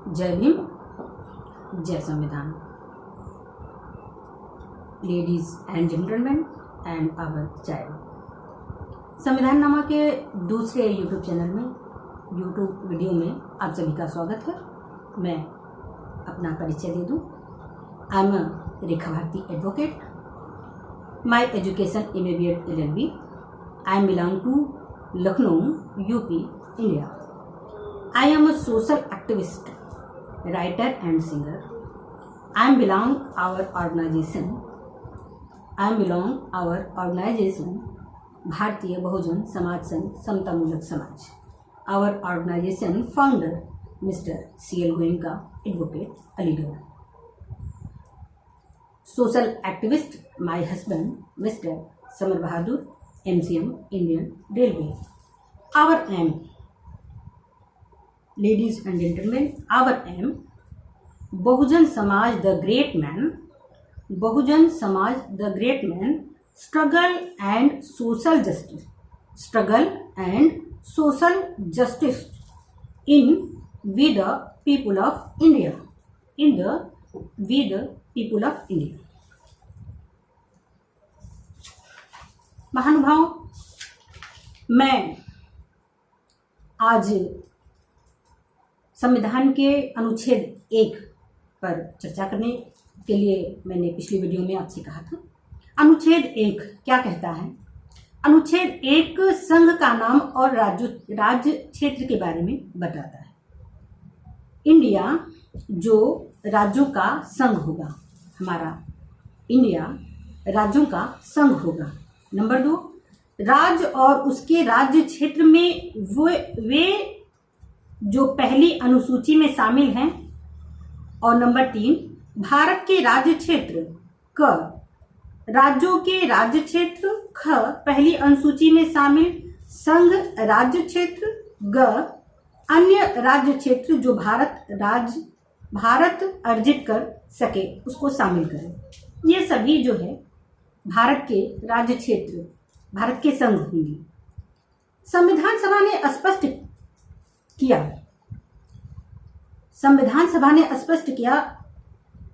जय भीम, जय संविधान। Ladies and gentleman and our child, Samvidhan Nama के दूसरे यूट्यूब चैनल में यूट्यूब वीडियो में आप सभी का स्वागत है। मैं अपना परिचय दे दूं। I am Rekha Bharti advocate. My education immediate LLB। I am belong to Lucknow UP India. I am a social activist, writer and singer. I am belong our organization भारतीय बहुजन समाज संघ समतामूलक समाज। Our organization founder Mr. CL Goenka, advocate, Aligarh. Social activist my husband Mr. Summer Bahadur, MCM, Indian Railway। Our aim, ladies and gentlemen, our aim, Bahujan Samaj the great man, Bahujan Samaj the great man, struggle and social justice, struggle and social justice in we the people of India, in the we the people of India. महानुभाव, मैं आज संविधान के अनुच्छेद 1 पर चर्चा करने के लिए मैंने पिछली वीडियो में आपसे कहा था। अनुच्छेद 1 क्या कहता है? अनुच्छेद 1 संघ का नाम और राज्य क्षेत्र के बारे में बताता है। इंडिया जो राज्यों का संघ होगा, हमारा इंडिया राज्यों का संघ होगा। नंबर 2, राज्य और उसके राज्य क्षेत्र में वे जो पहली अनुसूची में शामिल हैं। और नंबर 3, भारत के राज्य क्षेत्र क, राज्यों के राज्य क्षेत्र ख, पहली अनुसूची में शामिल संघ राज्य क्षेत्र ग, अन्य राज्य क्षेत्र जो भारत अर्जित कर सके उसको शामिल करें। ये सभी जो है भारत के राज्य क्षेत्र, भारत के संघ होंगे। संविधान सभा ने स्पष्ट किया, संविधान सभा ने स्पष्ट किया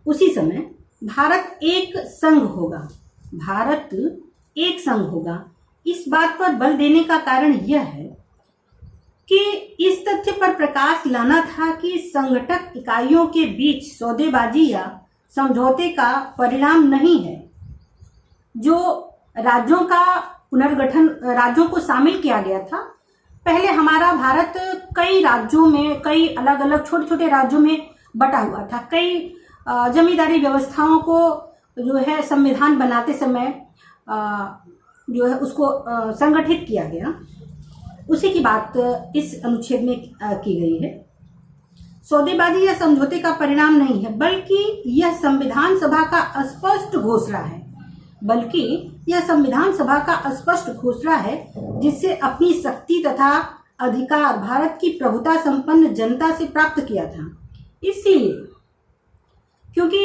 उसी समय भारत एक संघ होगा, भारत एक संघ होगा। इस बात पर बल देने का कारण यह है कि इस तथ्य पर प्रकाश लाना था कि संघटक इकाइयों के बीच सौदेबाजी या समझौते का परिणाम नहीं है। जो राज्यों का पुनर्गठन, राज्यों को शामिल किया गया था, पहले हमारा भारत कई राज्यों में, कई अलग अलग छोटे छोटे राज्यों में बटा हुआ था। कई जमींदारी व्यवस्थाओं को जो है संविधान बनाते समय जो है उसको संगठित किया गया। उसी की बात इस अनुच्छेद में की गई है। सौदेबाजी या समझौते का परिणाम नहीं है, बल्कि यह संविधान सभा का स्पष्ट घोषणा है, बल्कि यह संविधान सभा का स्पष्ट घोषणा है जिससे अपनी शक्ति तथा अधिकार भारत की प्रभुता संपन्न जनता से प्राप्त किया था। इसलिए क्योंकि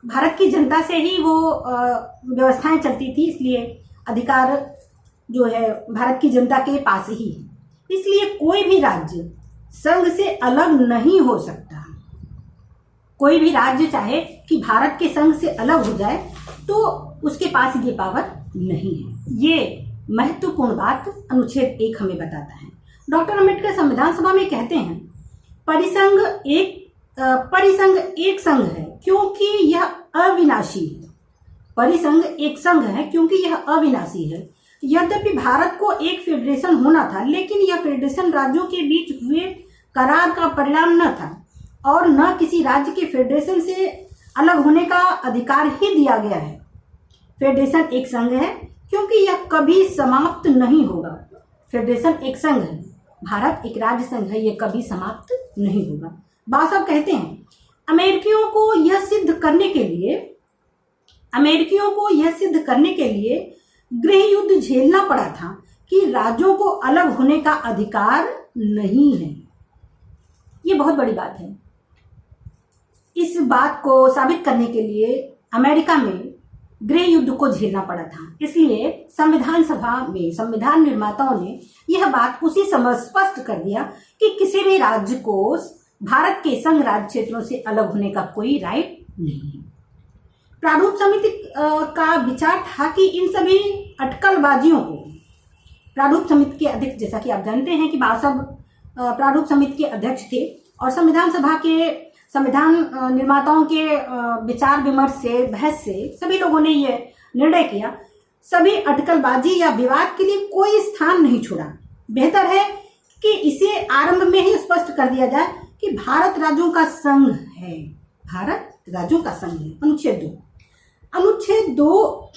भारत की जनता से ही वो व्यवस्थाएं चलती थी, इसलिए अधिकार जो है भारत की जनता के पास ही है। इसलिए कोई भी राज्य संघ से अलग नहीं हो सकता। कोई भी राज्य चाहे कि भारत के संघ से अलग हो जाए तो उसके पास ये पावर नहीं है। ये महत्वपूर्ण बात अनुच्छेद 1 हमें बताता है। डॉक्टर अम्बेडकर संविधान सभा में कहते हैं, परिसंघ एक संघ है क्योंकि यह अविनाशी है। परिसंघ एक संघ है क्योंकि यह अविनाशी है। यद्यपि भारत को एक फेडरेशन होना था, लेकिन यह फेडरेशन राज्यों के बीच हुए करार का परिणाम न था और न किसी राज्य के फेडरेशन से अलग होने का अधिकार ही दिया गया है। फेडरेशन एक संघ है क्योंकि यह कभी समाप्त नहीं होगा। फेडरेशन एक संघ है, भारत एक राज्य संघ है, यह कभी समाप्त नहीं होगा। बाबा साहब कहते हैं, अमेरिकियों को यह सिद्ध करने के लिए गृह युद्ध झेलना पड़ा था कि राज्यों को अलग होने का अधिकार नहीं है। ये बहुत बड़ी बात है। इस बात को साबित करने के लिए अमेरिका में गृह युद्ध को झेलना पड़ा था। इसलिए संविधान सभा में संविधान निर्माताओं ने यह बात उसी समय स्पष्ट कर दिया कि किसी भी राज्य को भारत के संघ राज्य क्षेत्रों से अलग होने का कोई राइट नहीं है। प्रारूप समिति का विचार था कि इन सभी अटकलबाजियों को, प्रारूप समिति के अध्यक्ष, जैसा कि आप जानते हैं कि बाबा साहब प्रारूप समिति के अध्यक्ष थे, और संविधान सभा के संविधान निर्माताओं के विचार विमर्श से, बहस से सभी लोगों ने यह निर्णय किया, सभी अटकलबाजी या विवाद के लिए कोई स्थान नहीं छोड़ा। बेहतर है कि इसे आरंभ में ही स्पष्ट कर दिया जाए कि भारत राज्यों का संघ है, भारत राज्यों का संघ है। अनुच्छेद 2, अनुच्छेद 2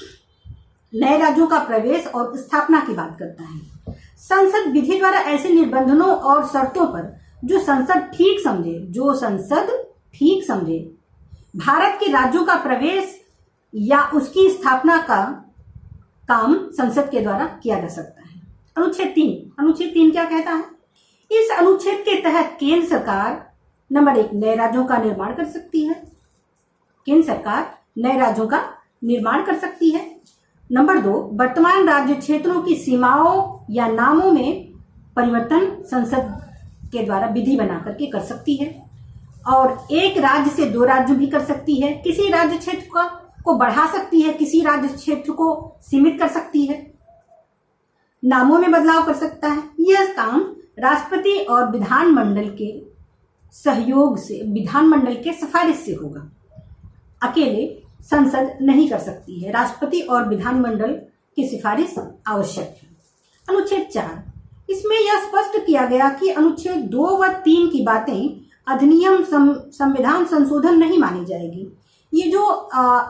नए राज्यों का प्रवेश और स्थापना की बात करता है। संसद विधि द्वारा ऐसे निबंधनों और शर्तों पर जो संसद ठीक समझे भारत के राज्यों का प्रवेश या उसकी स्थापना का काम संसद के द्वारा किया जा सकता है। अनुच्छेद 3 क्या कहता है? इस अनुच्छेद के तहत केंद्र सरकार नंबर 1 नए राज्यों का निर्माण कर सकती है, केंद्र सरकार नए राज्यों का निर्माण कर सकती है। नंबर 2 वर्तमान राज्य क्षेत्रों की सीमाओं या नामों में परिवर्तन संसद के द्वारा विधि बना करके कर सकती है, और एक राज्य से 2 राज्य भी कर सकती है। किसी राज्य क्षेत्र को बढ़ा सकती है, किसी राज्य क्षेत्र को सीमित कर सकती है, नामों में बदलाव कर सकता है। यह काम राष्ट्रपति और विधानमंडल के सहयोग से, विधानमंडल के सिफारिश से होगा, अकेले संसद नहीं कर सकती है। राष्ट्रपति और विधानमंडल की सिफारिश आवश्यक है। अनुच्छेद 4, इसमें यह स्पष्ट किया गया कि अनुच्छेद 2 व 3 की बातें अधिनियम संविधान संशोधन नहीं मानी जाएगी। ये जो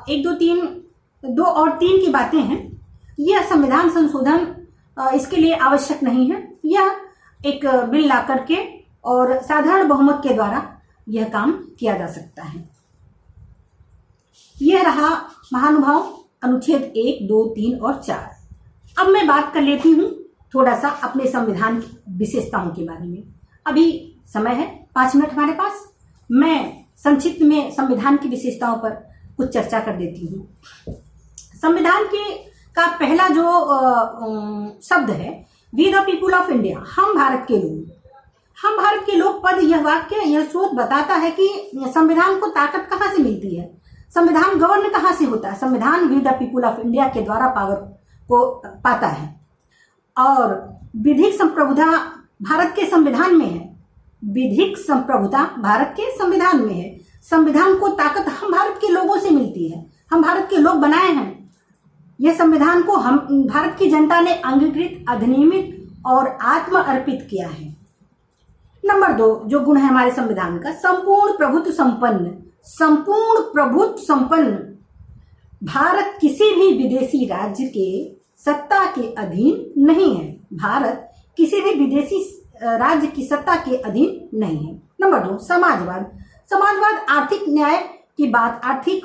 1, 2, 3, 2 और 3 की बातें हैं, यह संविधान संशोधन इसके लिए आवश्यक नहीं है। यह एक बिल ला करके और साधारण बहुमत के द्वारा यह काम किया जा सकता है। यह रहा महानुभाव अनुच्छेद 1, 2, 3 और 4। अब मैं बात कर लेती हूँ थोड़ा सा अपने संविधान की विशेषताओं के बारे में। अभी समय है 5 मिनट हमारे पास, मैं संक्षिप्त में संविधान की विशेषताओं पर कुछ चर्चा कर देती हूँ। संविधान का पहला जो शब्द है, we the people of India, हम भारत के लोग। हम भारत के लोग पद, यह वाक्य, यह स्रोत बताता है कि संविधान को ताकत कहाँ से मिलती है, संविधान गवर्न कहाँ से होता है। संविधान we the people of India के द्वारा पावर को पाता है, और विधिक संप्रभुता भारत के संविधान में है, विधिक संप्रभुता भारत के संविधान में है। संविधान को ताकत हम भारत के लोगों से मिलती है, हम भारत के लोग बनाए हैं। यह संविधान को हम भारत की जनता ने अंगीकृत, अधिनियमित और आत्म अर्पित किया है। नंबर 2 जो गुण है हमारे संविधान का, संपूर्ण प्रभुत्व संपन्न। संपूर्ण प्रभुत्व संपन्न। भारत किसी भी विदेशी राज्य के सत्ता के अधीन नहीं है। भारत किसी भी विदेशी राज्य की सत्ता के अधीन नहीं है। नंबर 2 समाजवाद। समाजवाद आर्थिक न्याय की बात, आर्थिक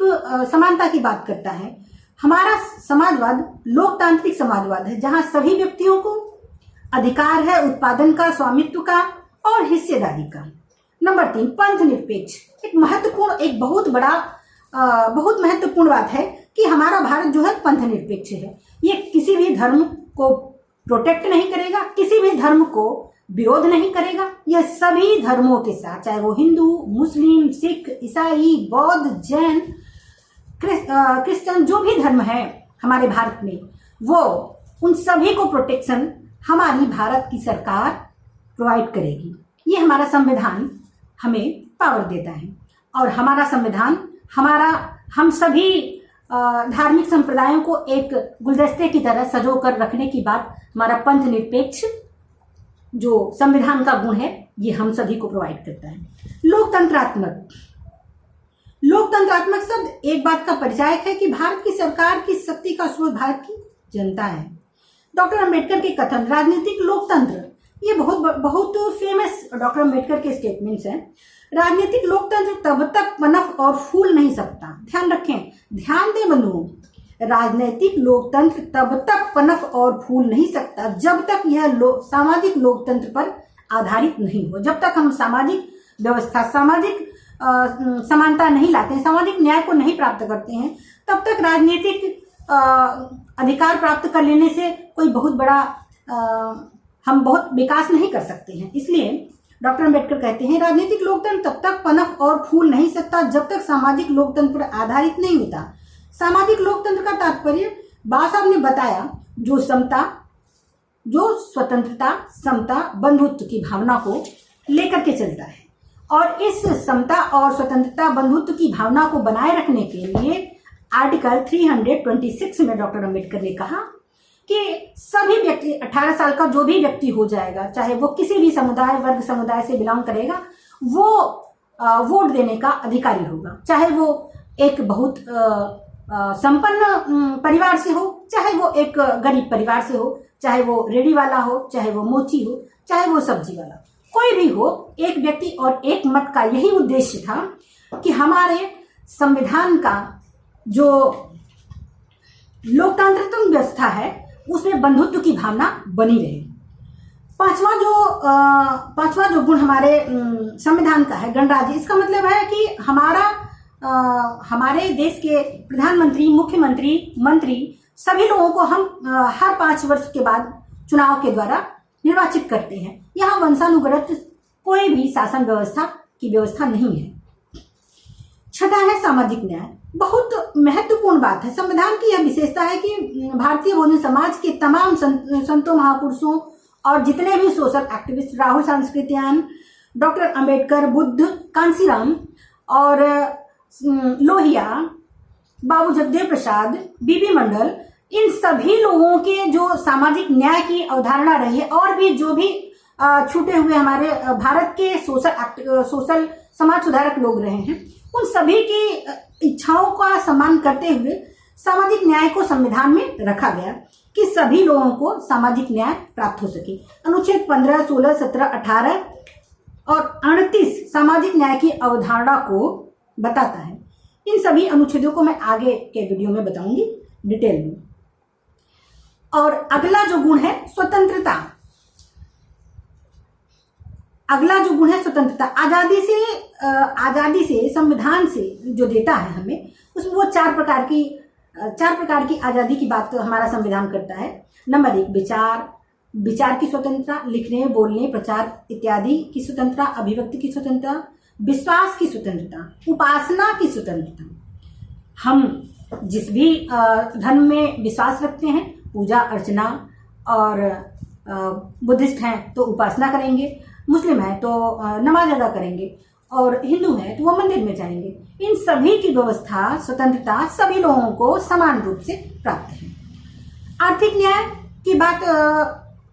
समानता की बात करता है। हमारा समाजवाद लोकतांत्रिक समाजवाद है, जहां सभी व्यक्तियों को अधिकार है उत्पादन का, स्वामित्व का और हिस्सेदारी का। नंबर 3 पंथ निरपेक्ष। एक महत्वपूर्ण, एक बहुत महत्वपूर्ण बात है कि हमारा भारत जो है पंथ निरपेक्ष है। ये किसी भी धर्म को प्रोटेक्ट नहीं करेगा, किसी भी धर्म को विरोध नहीं करेगा। यह सभी धर्मों के साथ, चाहे वो हिंदू, मुस्लिम, सिख, ईसाई, बौद्ध, जैन, क्रिश्चियन, जो भी धर्म है हमारे भारत में, वो उन सभी को प्रोटेक्शन हमारी भारत की सरकार प्रोवाइड करेगी। ये हमारा संविधान हमें पावर देता है, और हमारा संविधान हम सभी धार्मिक संप्रदायों को एक गुलदस्ते की तरह सजो कर रखने की बात हमारा पंथ निरपेक्ष जो संविधान का गुण है, ये हम सभी को प्रोवाइड करता है। लोकतंत्रात्मक। लोकतंत्रात्मक शब्द एक बात का परिचायक है कि भारत की सरकार की शक्ति का स्रोत भारत की जनता है। डॉक्टर अंबेडकर के कथन राजनीतिक लोकतंत्र, ये बहुत फेमस डॉक्टर अंबेडकर के स्टेटमेंट्स हैं। राजनीतिक लोकतंत्र तब तक पनप और फूल नहीं सकता। ध्यान रखें, ध्यान दें बंधुओं, राजनीतिक लोकतंत्र तब तक पनप और फूल नहीं सकता जब तक यह सामाजिक लोकतंत्र पर आधारित नहीं हो। जब तक हम सामाजिक व्यवस्था, सामाजिक समानता नहीं लाते हैं, सामाजिक न्याय को नहीं प्राप्त करते हैं, तब तक राजनीतिक अधिकार प्राप्त कर लेने से कोई बहुत बड़ा हम बहुत विकास नहीं कर सकते हैं। इसलिए डॉक्टर अंबेडकर कहते हैं, राजनीतिक लोकतंत्र तब तक पनप और फूल नहीं सकता जब तक सामाजिक लोकतंत्र पर आधारित नहीं होता। सामाजिक लोकतंत्र का तात्पर्य बाबा साहब ने बताया, जो समता, जो स्वतंत्रता, समता, बंधुत्व की भावना को लेकर के चलता है। और इस समता और स्वतंत्रता, बंधुत्व की भावना को बनाए रखने के लिए आर्टिकल 326 में डॉक्टर अंबेडकर ने कहा कि सभी व्यक्ति, 18 साल का जो भी व्यक्ति हो जाएगा, चाहे वो किसी भी समुदाय, वर्ग, समुदाय से बिलोंग करेगा, वो वोट देने का अधिकारी होगा। चाहे वो एक बहुत संपन्न परिवार से हो, चाहे वो एक गरीब परिवार से हो, चाहे वो रेडी वाला हो, चाहे वो मोची हो, चाहे वो सब्जी वाला, कोई भी हो, एक व्यक्ति और एक मत का यही उद्देश्य था कि हमारे संविधान का जो लोकतांत्रिक व्यवस्था है उसमें बंधुत्व की भावना बनी रहे। पांचवा जो गुण हमारे संविधान का है, गणराज्य, इसका मतलब है कि हमारे देश के प्रधानमंत्री, मुख्यमंत्री, मंत्री, सभी लोगों को हम हर 5 वर्ष के बाद चुनाव के द्वारा निर्वाचित करते हैं। यहाँ वंशानुगत कोई भी शासन व्यवस्था की व्यवस्था नहीं है। छठा है सामाजिक न्याय। बहुत महत्वपूर्ण बात है। संविधान की यह विशेषता है कि भारतीय बहुजन समाज के तमाम संतों, महापुरुषों और जितने भी social activist, Rahul Sankrityayan, doctor Ambedkar, Buddha, Kanshiram और लोहिया, बाबू जगदेव प्रसाद, बीबी मंडल, इन सभी लोगों के जो सामाजिक न्याय की अवधारणा रही है, और भी जो भी छूटे हुए हमारे भारत के सोशल समाज सुधारक लोग रहे हैं, उन सभी की इच्छाओं का सम्मान करते हुए सामाजिक न्याय को संविधान में रखा गया कि सभी लोगों को सामाजिक न्याय प्राप्त हो सके। अनुच्छेद 15, 16, 17, 18 और 38 सामाजिक न्याय की अवधारणा को बताता है। इन सभी अनुच्छेदों को मैं आगे के वीडियो में बताऊंगी डिटेल में। और अगला जो गुण है स्वतंत्रता। अगला जो गुण है स्वतंत्रता। आजादी से संविधान से जो देता है हमें, उसमें वो चार प्रकार की आजादी की बात तो हमारा संविधान करता है। नंबर 1 विचार की स्वतंत्रता, लिखने, बोलने, प्रचार इत्यादि की स्वतंत्रता, अभिव्यक्ति की स्वतंत्रता, विश्वास की स्वतंत्रता, उपासना की स्वतंत्रता। हम जिस भी धर्म में विश्वास रखते हैं, पूजा अर्चना, और बुद्धिस्ट हैं तो उपासना करेंगे, मुस्लिम है तो नमाज अदा करेंगे, और हिंदू है तो वो मंदिर में जाएंगे। इन सभी की व्यवस्था, स्वतंत्रता सभी लोगों को समान रूप से प्राप्त है। आर्थिक न्याय की बात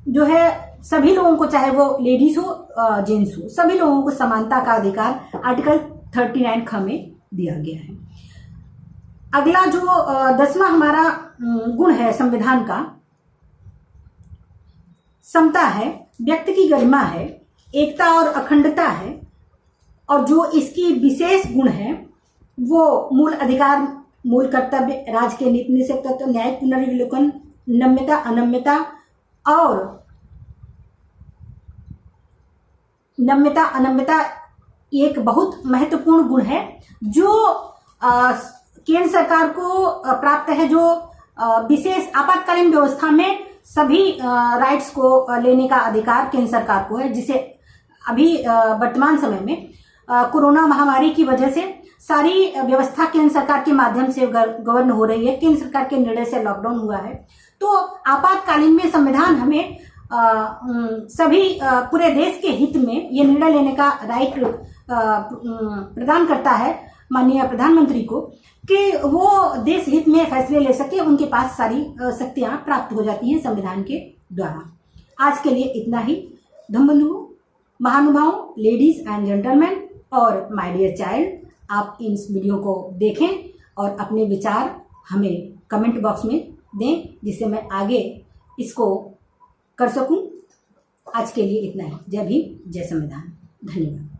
जो है, सभी लोगों को, चाहे वो लेडीज हो, जेंट्स हो, सभी लोगों को समानता का अधिकार आर्टिकल 39 ख में दिया गया है। अगला जो 10वां हमारा गुण है संविधान का, समता है, व्यक्ति की गरिमा है, एकता और अखंडता है, और जो इसकी विशेष गुण है वो मूल अधिकार, मूल कर्तव्य, राज्य के नीति निषेध तत्व, न्यायिक पुनर्विलोकन, नम्यता, अनम्यता एक बहुत महत्वपूर्ण गुण है जो केंद्र सरकार को प्राप्त है, जो विशेष आपातकालीन व्यवस्था में सभी राइट्स को लेने का अधिकार केंद्र सरकार को है, जिसे अभी वर्तमान समय में कोरोना महामारी की वजह से सारी व्यवस्था केंद्र सरकार के माध्यम से गवर्न हो रही है। केंद्र सरकार के निर्णय से लॉकडाउन हुआ है, तो आपातकालीन में संविधान हमें सभी पूरे देश के हित में ये निर्णय लेने का राइट प्रदान करता है माननीय प्रधानमंत्री को, कि वो देश हित में फैसले ले सके। उनके पास सारी शक्तियां प्राप्त हो जाती हैं संविधान के द्वारा। आज के लिए इतना ही। धम्मबंधुओं, महानुभावों, लेडीज एंड जेंटलमैन और माय डियर चाइल्ड, आप इस वीडियो को देखें और अपने विचार हमें कमेंट बॉक्स में दें, जिससे मैं आगे इसको कर सकूं। आज के लिए इतना ही। जय भीम, जय संविधान। धन्यवाद।